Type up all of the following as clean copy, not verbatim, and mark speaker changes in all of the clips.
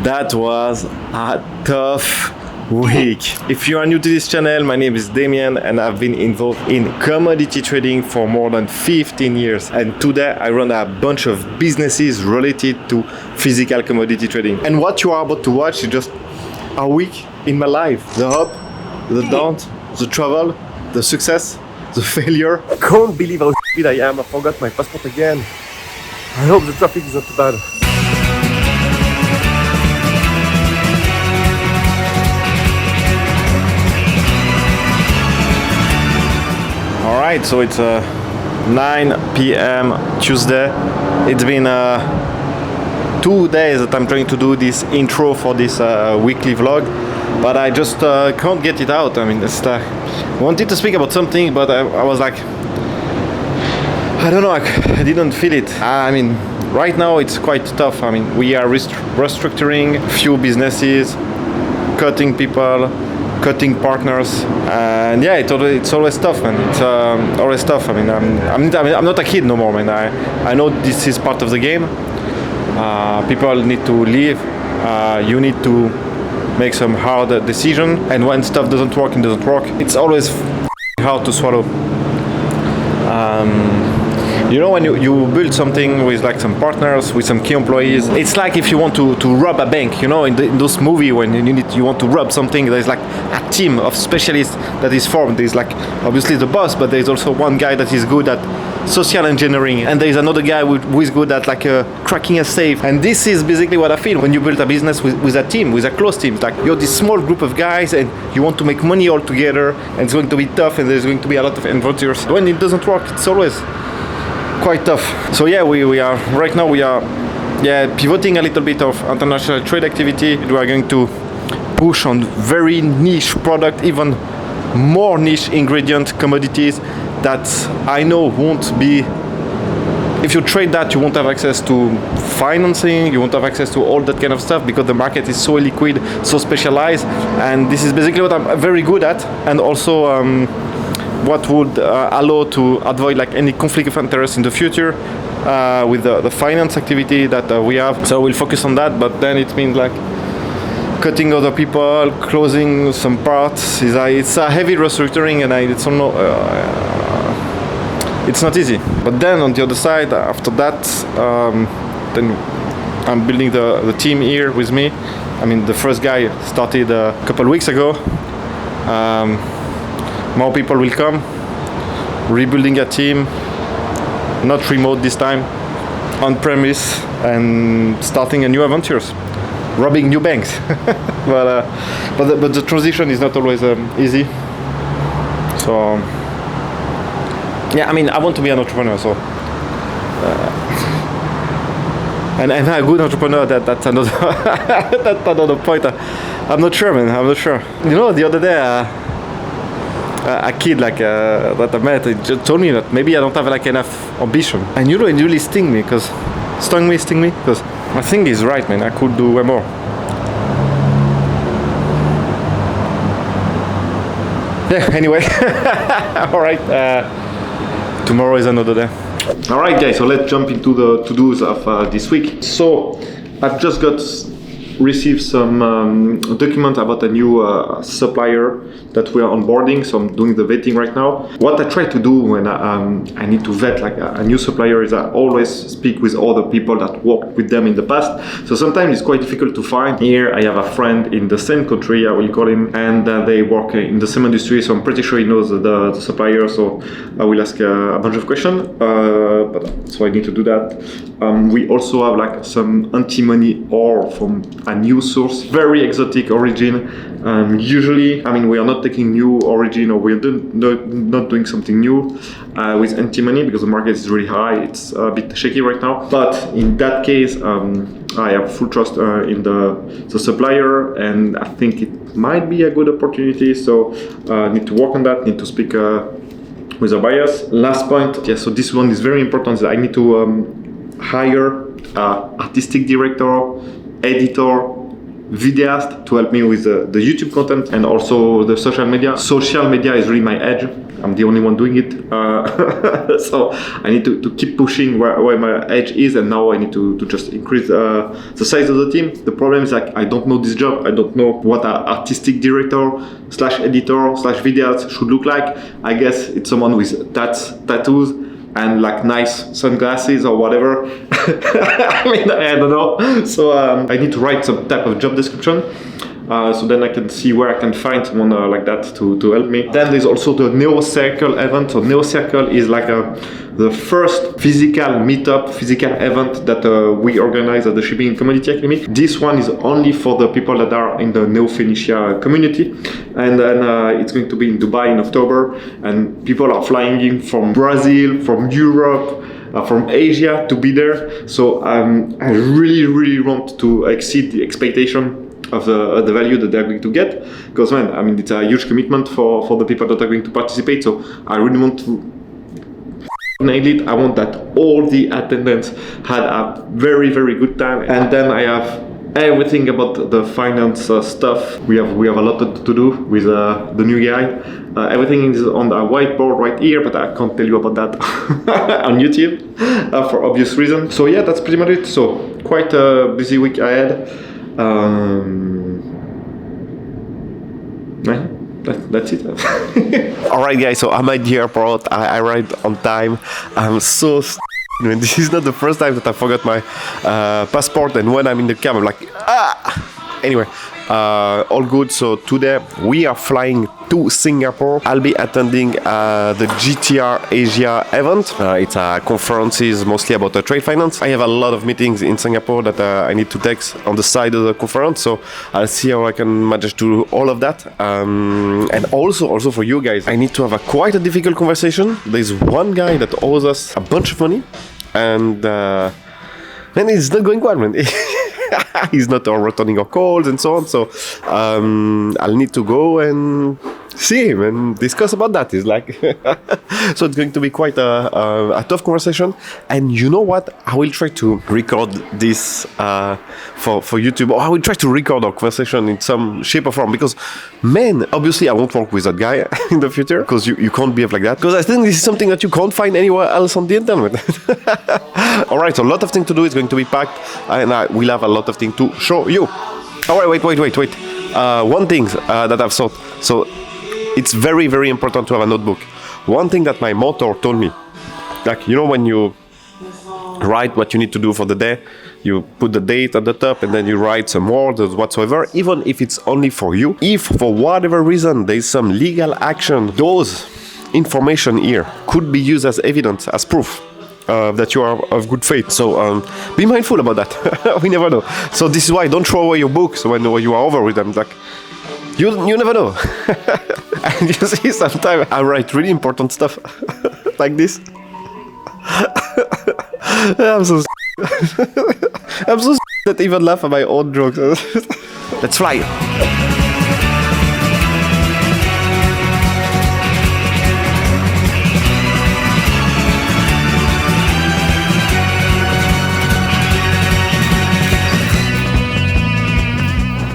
Speaker 1: That was a tough week. If you are new to this channel, my name is Damien and I've been involved in commodity trading for more than 15 years. And today I run a bunch of businesses related to physical commodity trading. And what you are about to watch is just a week in my life. The up, the down, the travel, the success, the failure. I can't believe how shit I am. I forgot my passport again. I hope the traffic is not too bad. Alright, so it's 9 p.m. Tuesday. It's been 2 days that I'm trying to do this intro for this weekly vlog, but I just can't get it out. I mean, I wanted to speak about something, but I was like, I don't know, I didn't feel it. I mean, right now it's quite tough. I mean, we are restructuring few businesses, cutting people, cutting partners, and yeah, it's always tough, man. It's always tough. I mean, I'm not a kid no more, man. I know this is part of the game. People need to leave. You need to make some hard decision, and when stuff doesn't work, it doesn't work. It's always hard to swallow. You know, when you build something with like some partners, with some key employees, it's like if you want to rob a bank, you know, in those movies when you want to rob something, there's like a team of specialists that is formed. There's like obviously the boss, but there's also one guy that is good at social engineering, and there's another guy who is good at like cracking a safe. And this is basically what I feel when you build a business with a team, with a close team. It's like you're this small group of guys and you want to make money all together, and it's going to be tough, and there's going to be a lot of adventures. When it doesn't work, it's always quite tough. So yeah, we are right now pivoting a little bit of international trade activity. We are going to push on very niche product, even more niche ingredient commodities that I know won't be, if you trade that, you won't have access to financing, you won't have access to all that kind of stuff, because the market is so liquid, so specialized. And this is basically what I'm very good at, and also what would allow to avoid like any conflict of interest in the future with the finance activity that we have. So we'll focus on that, but then it means like cutting other people, closing some parts. It's a heavy restructuring, and it's not easy. But then on the other side, after that, then I'm building the team here with me. I mean, the first guy started a couple weeks ago. More people will come, rebuilding a team, not remote this time, on premise, and starting a new adventures, robbing new banks. but the transition is not always easy. So yeah, I mean, I want to be an entrepreneur, so and a good entrepreneur. That's another that's another point. I'm not sure, man. I'm not sure. You know, the other day. A kid like that I met just told me that maybe I don't have like enough ambition, and you know, it really stung me because I think he's right, man. I could do way more. Yeah, anyway. All right, tomorrow is another day. All right, guys, so let's jump into the to-dos of this week. So I've just received some document about a new supplier that we are onboarding, so I'm doing the vetting right now. What I try to do when I need to vet like a new supplier is I always speak with other people that worked with them in the past. So sometimes it's quite difficult to find. Here I have a friend in the same country, I will call him, and they work in the same industry, so I'm pretty sure he knows the supplier, so I will ask a bunch of questions, but so I need to do that. We also have like some anti-money ore from a new source, very exotic origin. Usually, I mean, we are not taking new origin, or we're not doing something new with anti-money, because the market is really high. It's a bit shaky right now. But in that case, I have full trust in the supplier, and I think it might be a good opportunity. So need to work on that. Need to speak with the buyers. Last point, yeah. So this one is very important. I need to hire artistic director, editor, videos to help me with the YouTube content and also the social media. Social media is really my edge. I'm the only one doing it, so I need to keep pushing where my edge is, and now I need to just increase the size of the team. The problem is like I don't know this job. I don't know what an artistic director / editor / videos should look like. I guess it's someone with tattoos and like nice sunglasses or whatever. I mean, I don't know. So I need to write some type of job description. So then I can see where I can find someone like that to help me. Then there's also the Neo Circle event. So Neo Circle is like the first physical meetup, physical event that we organize at the Shipping and Commodity Academy. This one is only for the people that are in the Neo Phoenicia community. And then it's going to be in Dubai in October. And people are flying in from Brazil, from Europe, from Asia to be there. So I really want to exceed the expectation of the value that they're going to get, because man, I mean, it's a huge commitment for the people that are going to participate. So I really want to nail it. I want that all the attendants had a very good time. And then I have everything about the finance stuff. We have a lot to do with the new guy. Everything is on the whiteboard right here, but I can't tell you about that on YouTube for obvious reasons. So yeah, that's pretty much it. So quite a busy week ahead. That's it. Alright guys, so I'm at the airport. I arrived on time. I'm so this is not the first time that I forgot my passport, and when I'm in the cab I'm like anyway, all good. So today we are flying to Singapore. I'll be attending the GTR Asia event. It's a conferences mostly about trade finance. I have a lot of meetings in Singapore that I need to take on the side of the conference, so I'll see how I can manage to do all of that. And also for you guys, I need to have quite a difficult conversation. There's one guy that owes us a bunch of money, and it's not going well, man. He's not returning our calls and so on. So I'll need to go and see him and discuss about that. It's like so it's going to be quite a tough conversation. And you know what? I will try to record this for YouTube, or I will try to record our conversation in some shape or form, because man, obviously I won't work with that guy in the future, because you can't behave like that, because I think this is something that you can't find anywhere else on the internet. Alright, so a lot of things to do. It's going to be packed, and I will have a lot of things to show you. Alright, wait. One thing that I've thought. So it's very important to have a notebook. One thing that my mentor told me, like, you know, when you write what you need to do for the day, you put the date at the top and then you write some words or whatsoever, even if it's only for you. If for whatever reason there is some legal action, those information here could be used as evidence, as proof that you are of good faith. So be mindful about that. We never know. So this is why don't throw away your books when you are over with them. Like, you never know. And you see, sometimes I write really important stuff like this. I'm so that I even laugh at my own jokes. Let's fly.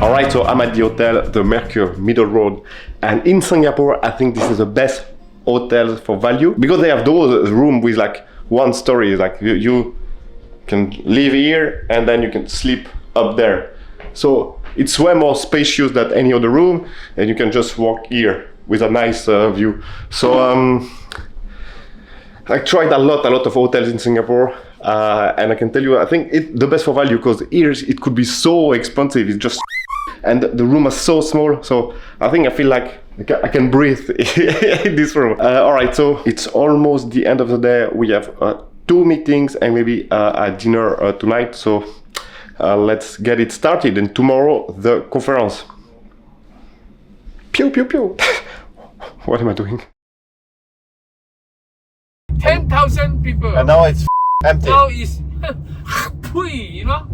Speaker 1: Alright, so I'm at the hotel, the Mercure Middle Road, and in Singapore I think this is the best hotel for value, because they have those rooms with like one story, like you can live here and then you can sleep up there. So it's way more spacious than any other room, and you can just walk here with a nice view. So I tried a lot of hotels in Singapore, and I can tell you, I think it's the best for value, because here it could be so expensive. It's just, and the room is so small, so I think I feel like I can breathe in this room. Alright, so it's almost the end of the day. We have 2 meetings and maybe a dinner tonight, so let's get it started. And tomorrow, the conference. Pew pew pew. What am I doing?
Speaker 2: 10,000 people.
Speaker 1: And now it's empty.
Speaker 2: Now it's you know.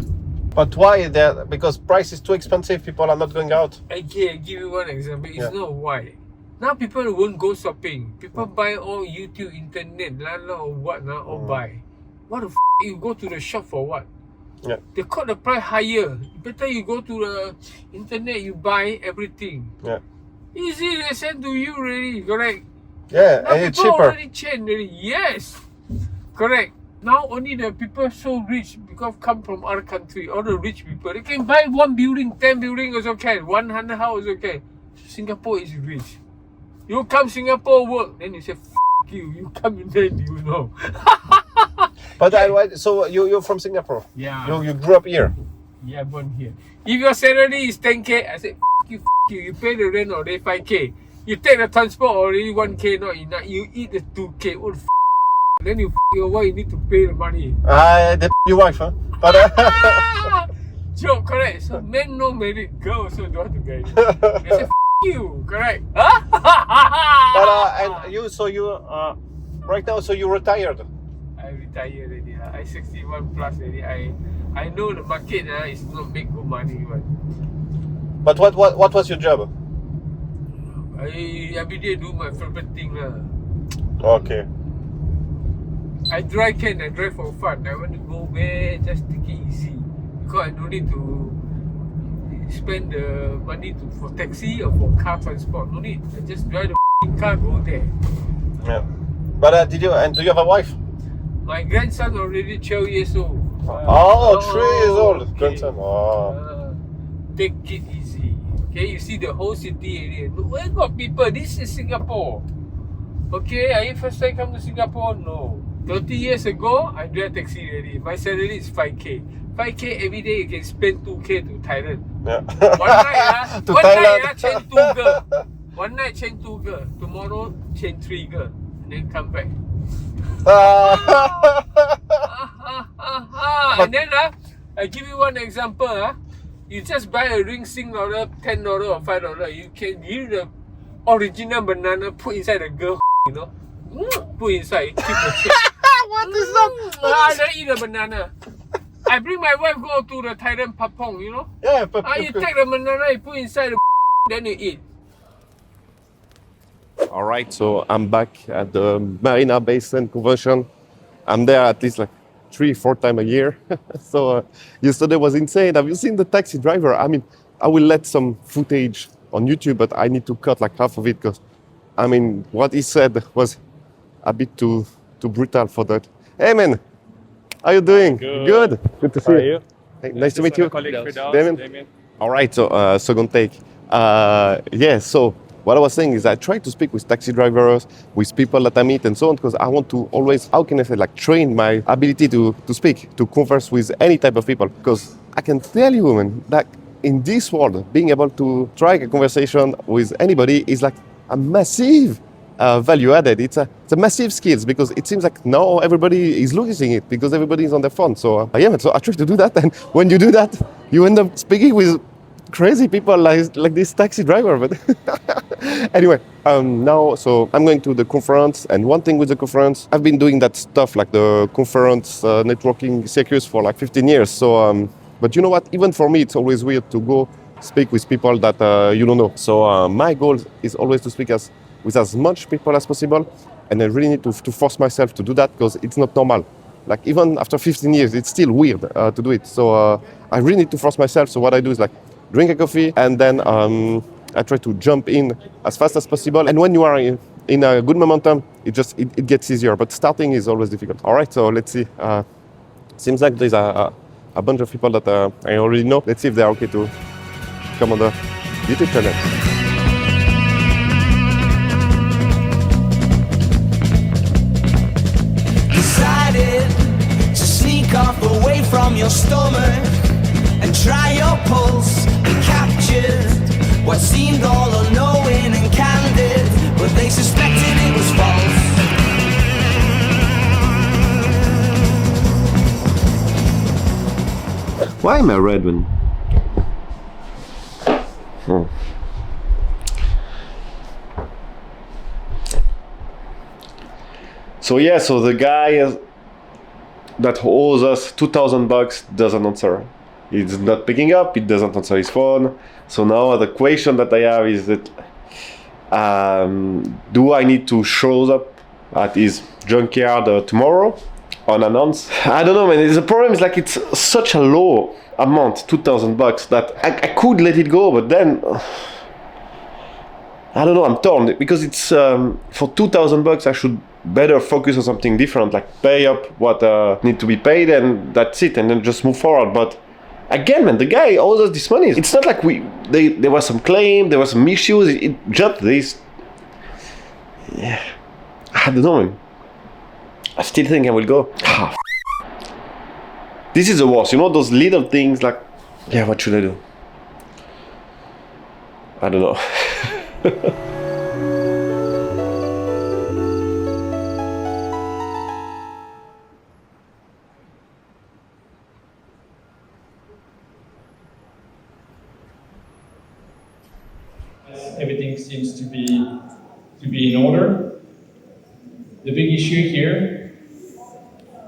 Speaker 1: But why is that? Because price is too expensive, people are not going out.
Speaker 2: I give you one example. It's not why. Now people won't go shopping. People buy all YouTube, internet, or what now, or buy. What the you go to the shop for what?
Speaker 3: Yeah.
Speaker 2: They cut the price higher. Better you go to the internet, you buy everything.
Speaker 3: Yeah.
Speaker 2: Easy, they send to you already, correct?
Speaker 3: Yeah,
Speaker 2: Now
Speaker 3: and it's
Speaker 2: people
Speaker 3: cheaper.
Speaker 2: already change already. Yes, correct. Now only the people so rich because come from other country, all the rich people, they can buy 1 building, 10 building also can, 100 house also can. Singapore is rich. You come Singapore work, then you say, F you, you come in there, you know.
Speaker 3: But so you're from Singapore?
Speaker 2: Yeah.
Speaker 3: You grew up here?
Speaker 2: Yeah, born here. If your salary is 10k, I say, F you, you pay the rent already 5k. You take the transport already 1k, not enough. You eat the 2k, what the then you your wife, you need to pay the money.
Speaker 3: Your wife, huh? But
Speaker 2: Joke, correct. So men no married, girl also don't want to get it. They say, you, correct. Huh?
Speaker 3: and you, so you right now, so you retired?
Speaker 2: I retired already. I 61 plus already. I know the market is not make good money,
Speaker 3: But what was your job?
Speaker 2: I every day do my favorite thing lah.
Speaker 3: Okay.
Speaker 2: I drive for fun. I want to go where just take it easy because I don't need to spend the money for taxi or for car transport. No need. I just drive the car, go there.
Speaker 3: Yeah. But do you have a wife?
Speaker 2: My grandson already 12 years old.
Speaker 3: 3 years old.
Speaker 2: Okay.
Speaker 3: Grandson. Oh.
Speaker 2: Take it easy. Okay, you see the whole city area. Where got people? This is Singapore. Okay, are you first time come to Singapore? No. 30 years ago, I drive taxi already. My salary is 5k. 5k every day you can spend 2k to Thailand.
Speaker 3: Yeah.
Speaker 2: One night,
Speaker 3: To
Speaker 2: one
Speaker 3: Thailand.
Speaker 2: night, change 2 girl. One night change 2 girl. Tomorrow change 3 girl. And then come back. And then I give you one example. You just buy a ring $10 or $5. You can give the original banana, put inside the girl, you know. Put inside, keep the check.
Speaker 3: What is that?
Speaker 2: Then eat the banana. I bring my wife go to the Thailand Papong, you know.
Speaker 3: Yeah,
Speaker 2: You take the banana, you put inside the then you eat.
Speaker 4: All right, so I'm back at the Marina Basin Convention. I'm there at least like 3-4 times a year. So yesterday was insane. Have you seen the taxi driver? I mean, I will let some footage on YouTube, but I need to cut like half of it because, I mean, what he said was a bit too brutal for that. Hey man, how you doing? Good. Good to see you. Hey, nice to meet you. Damien. All right, so second take. Yeah, so what I was saying is I try to speak with taxi drivers, with people that I meet and so on, because I want to always, how can I say, like train my ability to speak, to converse with any type of people. Because I can tell you, man, that in this world, being able to strike a conversation with anybody is like a massive value added. It's a massive skills because it seems like now everybody is losing it because everybody is on their phone. So yeah, so I try to do that, and when you do that, you end up speaking with crazy people like this taxi driver. But anyway, now so I'm going to the conference, and one thing with the conference, I've been doing that stuff like the conference networking circus for like 15 years. So but you know what? Even for me, it's always weird to go speak with people that you don't know. So my goal is always to speak with as much people as possible, and I really need to force myself to do that because it's not normal. Like even after 15 years, it's still weird to do it. So I really need to force myself. So what I do is like drink a coffee, and then I try to jump in as fast as possible. And when you are in a good momentum, it gets easier. But starting is always difficult. All right, so let's see. Seems like there's a bunch of people that I already know. Let's see if they're okay to come on the YouTube channel.
Speaker 5: To sneak off away from your stomach and try your pulse and captured what seemed all unknowing and candid, but they suspected it was false.
Speaker 4: Why am I red one?
Speaker 1: So yeah, so the guy that owes us $2,000 doesn't answer. He's not picking up, he doesn't answer his phone. So now the question that I have is that do I need to show up at his junkyard tomorrow,
Speaker 3: unannounced. I don't know, man. The problem is like it's such a low amount, $2,000, that I could let it go, but then I don't know. I'm torn because it's for $2,000. I should better focus on something different, like pay up what need to be paid, and that's it, and then just move forward. But again, man, the guy owes us this money. It's not like there was some claim, there was some issues. It just this. Yeah, I don't know, man. I still think I will go. This is the worst, you know, those little things like, yeah, what should I do? I don't know.
Speaker 6: Everything seems to be in order. The big issue here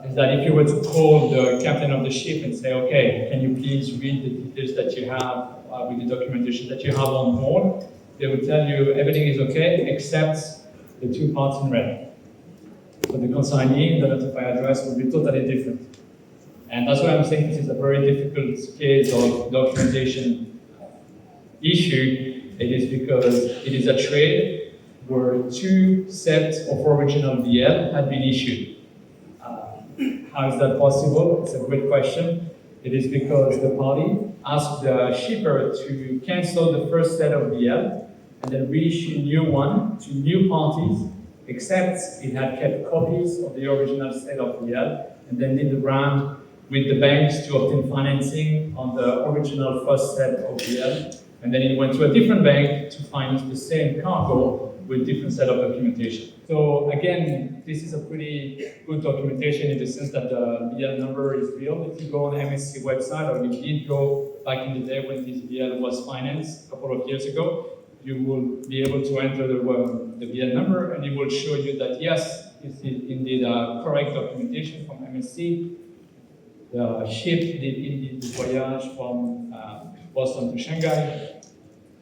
Speaker 6: is that if you were to call the captain of the ship and say, okay, can you please read the details that you have with the documentation that you have on board, they would tell you everything is okay except the two parts in red. So the consignee and the notified address will be totally different. And that's why I'm saying this is a very difficult case of documentation issue. It is because it is a trade where two sets of original VL had been issued. How is that possible? It's a great question. It is because the party asked the shipper to cancel the first set of VL and then reissue a new one to new parties, except it had kept copies of the original set of VL and then did the round with the banks to obtain financing on the original first set of VL. And then it went to a different bank to finance the same cargo with different set of documentation. So again, this is a pretty good documentation in the sense that the VL number is real. If you go on MSC website, or you did go back in the day when this VL was financed a couple of years ago, you will be able to enter the VL number, and it will show you that yes, this is indeed a correct documentation from MSC. The ship did indeed the voyage from Boston to Shanghai.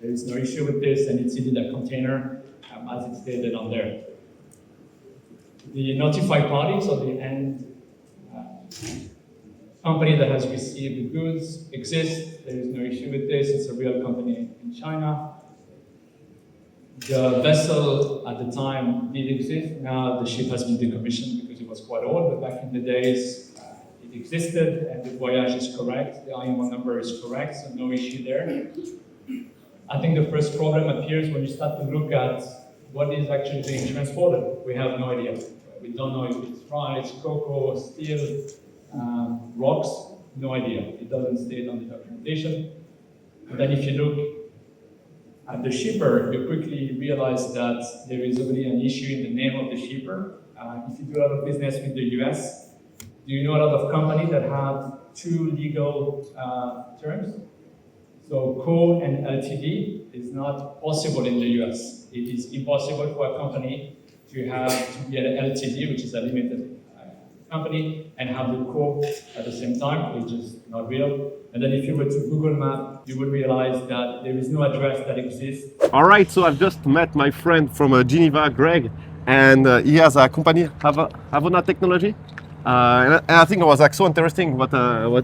Speaker 6: There is no issue with this, and it's indeed a container as it's stated on there. The notified parties, or the end company that has received the goods, exists. There is no issue with this. It's a real company in China. The vessel at the time did exist. Now the ship has been decommissioned because it was quite old, but back in the days it existed, and the voyage is correct. The IMO number is correct, so no issue there. I think the first problem appears when you start to look at what is actually being transported. We have no idea. We don't know if it's rice, cocoa, steel, rocks, no idea. It doesn't state on the documentation. And then if you look at the shipper, you quickly realize that there is already an issue in the name of the shipper. If you do a lot of business with the US, do you know a lot of companies that have two legal terms? So co and LTD is not possible in the US. It is impossible for a company to be an LTD, which is a limited company, and have the co at the same time, which is not real. And then if you were to Google Map, you would realize that there is no address that exists.
Speaker 4: All right, so I've just met my friend from Geneva, Greg, and he has a company, Havana Technology. And I think it was like so interesting what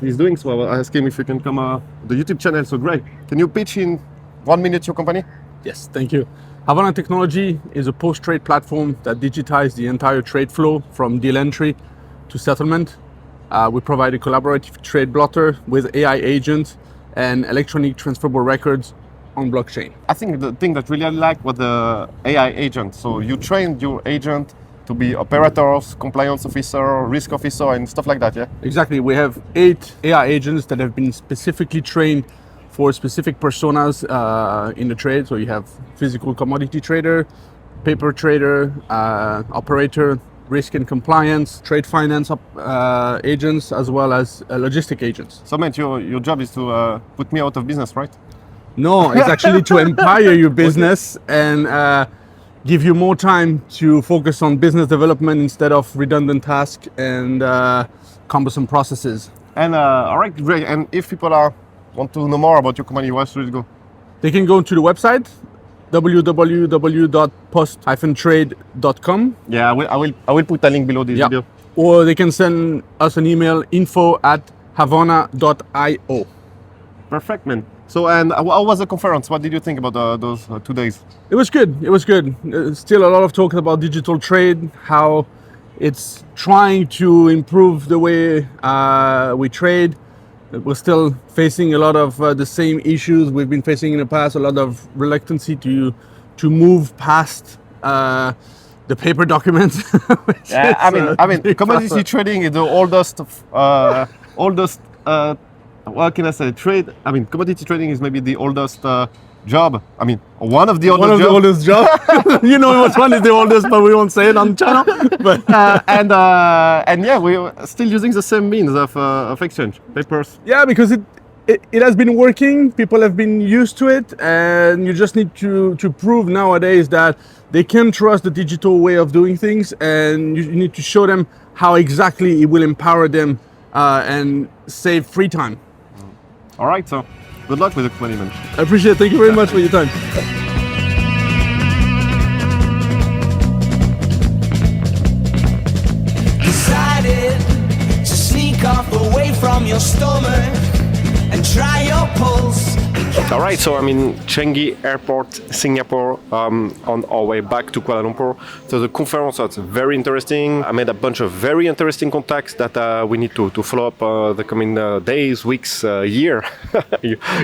Speaker 4: he's doing. So I asked him if he can come the YouTube channel. So Greg, can you pitch in 1 minute your company?
Speaker 7: Yes, thank you. Havana Technology is a post-trade platform that digitizes the entire trade flow from deal entry to settlement. We provide a collaborative trade blotter with AI agents and electronic transferable records on blockchain.
Speaker 4: I think the thing that really I like was the AI agent. So you trained your agent to be operators, compliance officer, risk officer, and stuff like that, yeah?
Speaker 7: Exactly. We have 8 AI agents that have been specifically trained for specific personas in the trade. So you have physical commodity trader, paper trader, operator, risk and compliance, trade finance agents, as well as logistic agents.
Speaker 4: So mate, your job is to put me out of business, right?
Speaker 7: No, it's actually to empower your business and give you more time to focus on business development instead of redundant tasks and cumbersome processes.
Speaker 4: And all right, great. And if people want to know more about your company, where should it go?
Speaker 7: They can go to the website www.post-trade.com.
Speaker 4: Yeah, I will put a link below this video.
Speaker 7: or they can send us an email, info@havana.io.
Speaker 4: Perfect, man. So, and how was the conference? What did you think about those 2 days?
Speaker 7: It was good. It was good. Still a lot of talk about digital trade, how it's trying to improve the way we trade. We're still facing a lot of the same issues we've been facing in the past. A lot of reluctancy to move past the paper documents.
Speaker 4: Yeah, I mean, commodity trading is the oldest, what can I say? Commodity trading is maybe the oldest job. I mean, one of the oldest
Speaker 7: jobs. You know which one is the oldest, but we won't say it on the channel. But
Speaker 4: and yeah, we're still using the same means of exchange, papers.
Speaker 7: Yeah, because it has been working. People have been used to it, and you just need to prove nowadays that they can trust the digital way of doing things, and you need to show them how exactly it will empower them and save free time.
Speaker 4: All right, so good luck with the experiment.
Speaker 7: I appreciate it. Thank you very much for your time.
Speaker 5: Decided to sneak off away from your stomach and try your pulse.
Speaker 3: All right, so I'm in Changi Airport, Singapore, on our way back to Kuala Lumpur. So the conference was very interesting. I made a bunch of very interesting contacts that we need to follow up the coming days, weeks, year.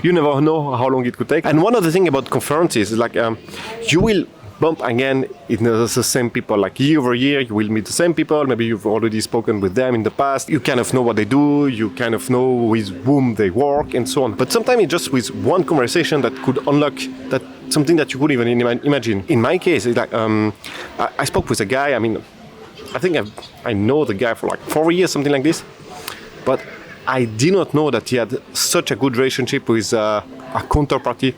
Speaker 3: you never know how long it could take. And one of the things about conferences is like you will bump again in the same people, like year over year you will meet the same people. Maybe you've already spoken with them in the past. You kind of know what they do, you kind of know with whom they work and so on. But sometimes it's just with one conversation that could unlock that something that you couldn't even imagine. In my case, it's like I spoke with a guy. I mean, I think I know the guy for like 4 years, something like this, but I did not know that he had such a good relationship with a counterparty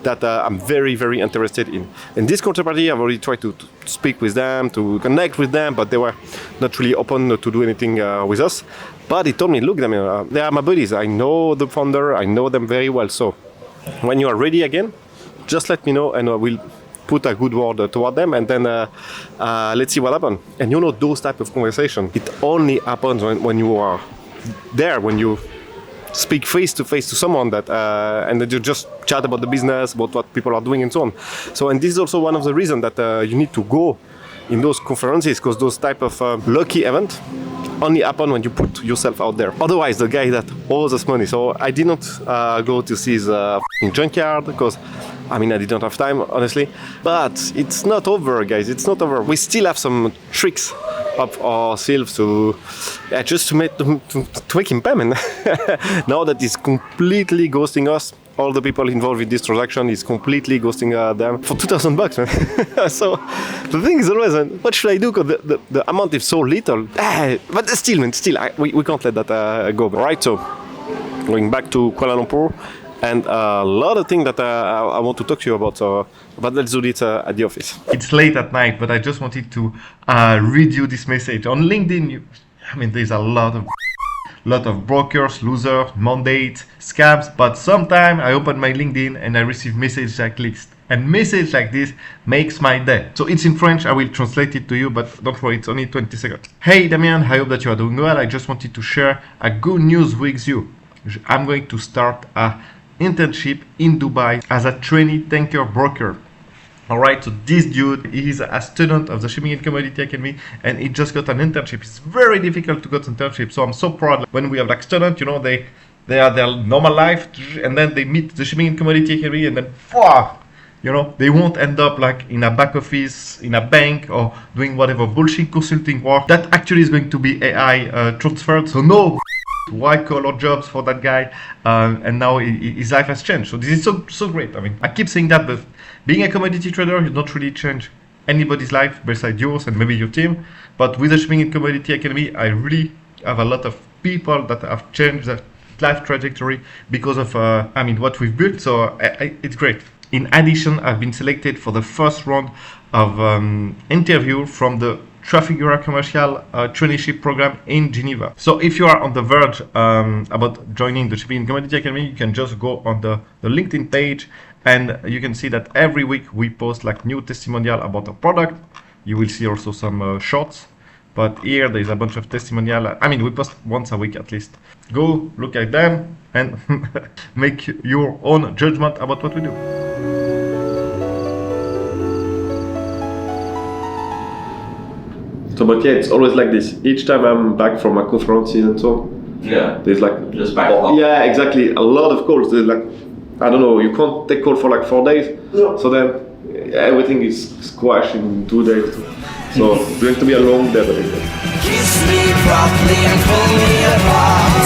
Speaker 3: that I'm very, very interested in. In this counterparty, I've already tried to speak with them, to connect with them, but they were not really open to do anything with us. But he told me, look, they are my buddies. I know the founder, I know them very well. So when you are ready again, just let me know and we'll put a good word toward them, and then let's see what happens. And you know, those type of conversation, it only happens when you are there, when you speak face to face to someone that and then you just chat about the business, about what people are doing and so on. So, and this is also one of the reasons that you need to go in those conferences, because those type of lucky event only happen when you put yourself out there. Otherwise, the guy that owes us money. So I did not go to see his junkyard because I didn't have time, honestly. But it's not over, guys. It's not over. We still have some tricks up ourselves to just to make him pay, man. Now that he's completely ghosting us, all the people involved with this transaction is completely ghosting them for $2,000, man. So the thing is always, what should I do? Because the amount is so little. But still, man, we can't let that go. All right, so going back to Kuala Lumpur. And a lot of things that I want to talk to you about, but let's do this at the office. It's late at night, but I just wanted to read you this message. On LinkedIn, there's a lot of brokers, losers, mandates, scams, but sometimes I open my LinkedIn and I receive messages like this. And message like this makes my day. So it's in French, I will translate it to you, but don't worry, it's only 20 seconds. Hey Damien, I hope that you are doing well. I just wanted to share a good news with you. I'm going to start a internship in Dubai as a trainee tanker broker. Alright, so this dude is a student of the Shipping and Commodity Academy and he just got an internship. It's very difficult to get an internship, so I'm so proud when we have like students, they are their normal life and then they meet the Shipping and Commodity Academy and then they won't end up like in a back office, in a bank, or doing whatever bullshit consulting work that actually is going to be AI transferred. So no white collar jobs for that guy, and now his life has changed. So this is so great. I keep saying that, but being a commodity trader, you don't really change anybody's life besides yours and maybe your team. But with the Shipping and Commodity Academy, I really have a lot of people that have changed their life trajectory because of what we've built. So it's great. In addition, I've been selected for the first round of interview from the Trafigura Commercial Traineeship Program in Geneva. So if you are on the verge about joining the Shipping and Commodity Academy, you can just go on the LinkedIn page and you can see that every week we post like new testimonial about a product. You will see also some shorts
Speaker 1: But here there is a bunch of testimonial. I mean, we post once a week at least. Go look at them and make your own judgment about what we do.
Speaker 3: So, but yeah, it's always like this. Each time I'm back from a conference and so,
Speaker 8: Yeah.
Speaker 3: there's like
Speaker 8: Just backlog.
Speaker 3: yeah, exactly. A lot of calls. There's like, I don't know, you can't take call for like 4 days. So then everything is squashed in 2 days. So it's going to be a long day. But
Speaker 5: Kiss me properly and pull me apart.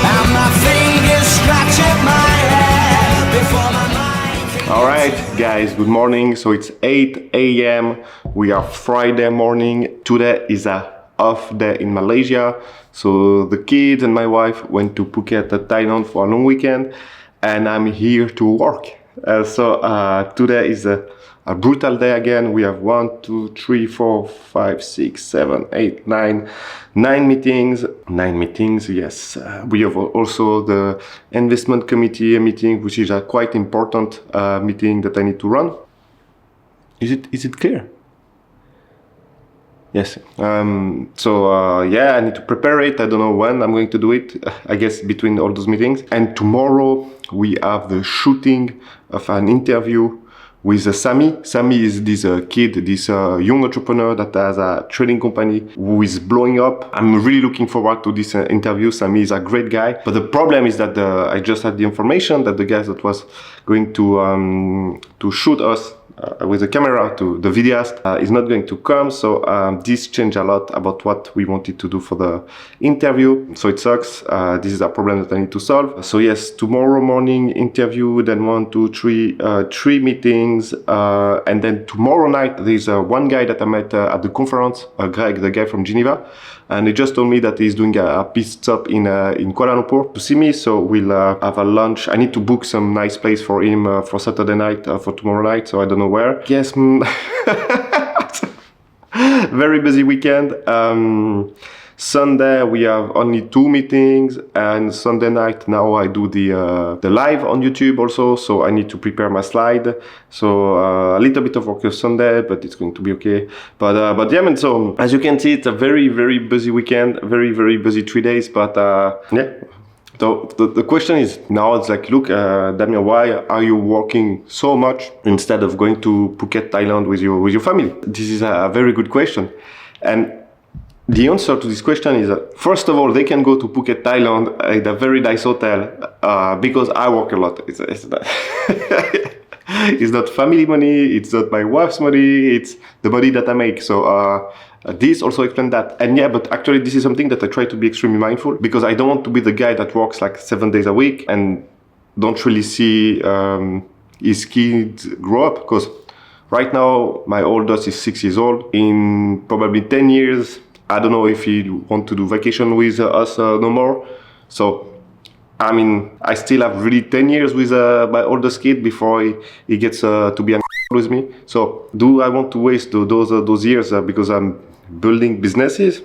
Speaker 5: And my fingers scratch at my head before my mind can
Speaker 3: all right, guys. Good morning. So it's 8 a.m. We are Friday morning. Today is a off day in Malaysia. So the kids and my wife went to Phuket, Thailand for a long weekend, and I'm here to work. So today is a brutal day again. We have 1, 2, 3, 4, 5, 6, 7, 8, 9 meetings. 9 meetings, yes. We have also the investment committee meeting, which is a quite important meeting that I need to run. Is it clear? Yes. Yeah, I need to prepare it. I don't know when I'm going to do it. I guess between all those meetings. And tomorrow we have the shooting of an interview with Sami. Sami is this kid, this young entrepreneur that has a trading company who is blowing up. I'm really looking forward to this interview. Sami is a great guy. But the problem is that I just had the information that the guy that was going to shoot us with the camera to the videoist is not going to come, so this changed a lot about what we wanted to do for the interview, so it sucks. This is a problem that I need to solve. So yes, tomorrow morning interview, then 1, 2, 3 3 meetings, and then tomorrow night there's one guy that I met at the conference, Greg, the guy from Geneva, and he just told me that he's doing a pit stop in Kuala Lumpur to see me, so we'll have a lunch. I need to book some nice place for him for Saturday night, for tomorrow night, so I don't know where. Yes, very busy weekend. Sunday we have only 2 meetings, and Sunday night now I do the live on YouTube also, so I need to prepare my slide. So a little bit of work on Sunday, but it's going to be okay. But yeah, man. So as you can see, it's a very busy weekend, very busy 3 days. But yeah. So the question is now, it's like, look, Damien, why are you working so much instead of going to Phuket, Thailand with your family? This is a very good question, and the answer to this question is that, first of all, they can go to Phuket, Thailand at a very nice hotel because I work a lot. It's not, it's not family money, it's not my wife's money, it's the money that I make. So this also explains that. And yeah, but actually this is something that I try to be extremely mindful, because I don't want to be the guy that works like 7 days a week and don't really see his kids grow up. Because right now my oldest is 6 years old. In probably 10 years, I don't know if he want to do vacation with us no more. So, I mean, I still have really 10 years with my oldest kid before he gets to be an with me. So, do I want to waste those years because I'm building businesses?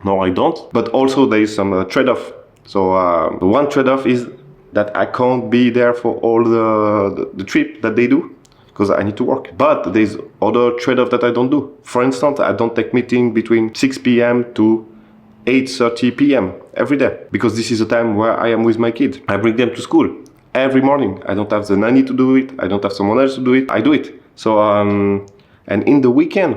Speaker 3: No, I don't. But also there is some trade-off. So, one trade-off is that I can't be there for all the trip that they do, because I need to work. But there's other trade-off that I don't do. For instance, I don't take meeting between 6 p.m. to 8:30 p.m. every day, because this is the time where I am with my kids. I bring them to school every morning. I don't have the nanny to do it. I don't have someone else to do it. I do it. So, and in the weekend,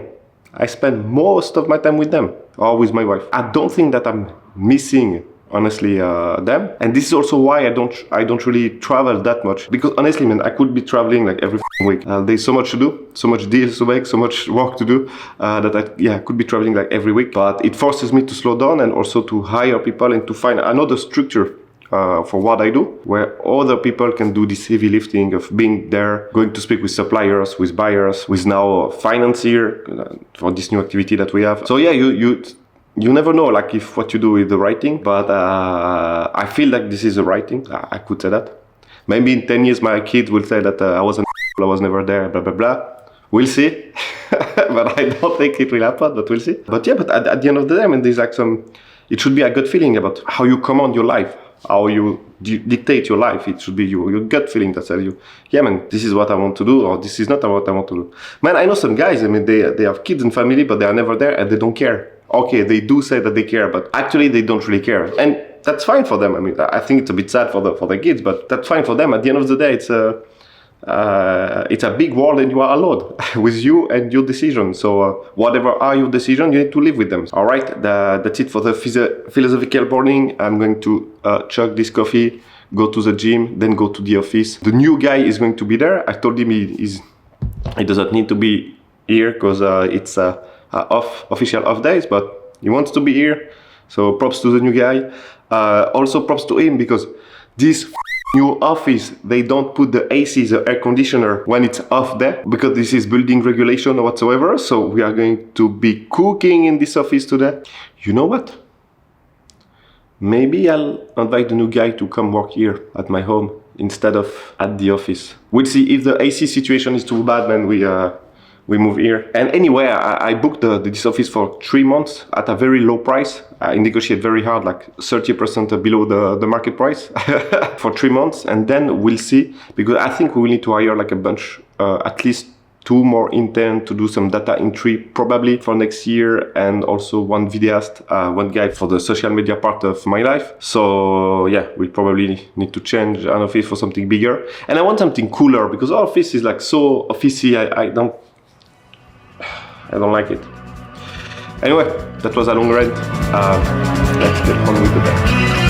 Speaker 3: I spend most of my time with them or with my wife. I don't think that I'm missing, honestly, them. And this is also why I don't really travel that much, because honestly, man, I could be traveling like every week. There's so much to do, so much deals to make, so much work to do, that I could be traveling like every week. But it forces me to slow down and also to hire people and to find another structure for what I do, where other people can do this heavy lifting of being there, going to speak with suppliers, with buyers, with now financier for this new activity that we have. So yeah, you never know, like, if what you do is the right thing, but I feel like this is the right thing. I could say that. Maybe in 10 years my kids will say that I was never there, blah blah blah. We'll see. But I don't think it will happen, but we'll see. But yeah, but at the end of the day, I mean, there's like some it should be a gut feeling about how you command your life, how you dictate your life. It should be your gut feeling that tells you, yeah, man, this is what I want to do, or this is not what I want to do. Man, I know some guys, I mean, they have kids and family, but they are never there and they don't care. Okay, they do say that they care, but actually they don't really care. And that's fine for them. I mean, I think it's a bit sad for the kids, but that's fine for them. At the end of the day, it's a big world and you are alone with you and your decisions. So whatever are your decisions, you need to live with them. All right, that's it for the philosophical morning. I'm going to chug this coffee, go to the gym, then go to the office. The new guy is going to be there. I told him he doesn't need to be here because it's official off days, but he wants to be here. So props to the new guy. Also props to him because this new office, they don't put the AC, the air conditioner, when it's off there because this is building regulation or whatsoever. So we are going to be cooking in this office today. You know what? Maybe I'll invite the new guy to come work here at my home instead of at the office. We'll see. If the AC situation is too bad, then we move here. And anyway, I booked this office for 3 months at a very low price. I negotiate very hard, like 30% below the market price for 3 months. And then we'll see, because I think we will need to hire like a bunch, at least 2 more interns to do some data entry probably for next year, and also 1 videoist, 1 guy for the social media part of my life. So yeah, we probably need to change an office for something bigger. And I want something cooler because our office is like so officey. I don't like it. Anyway, that was a long rant. Let's get on with the day.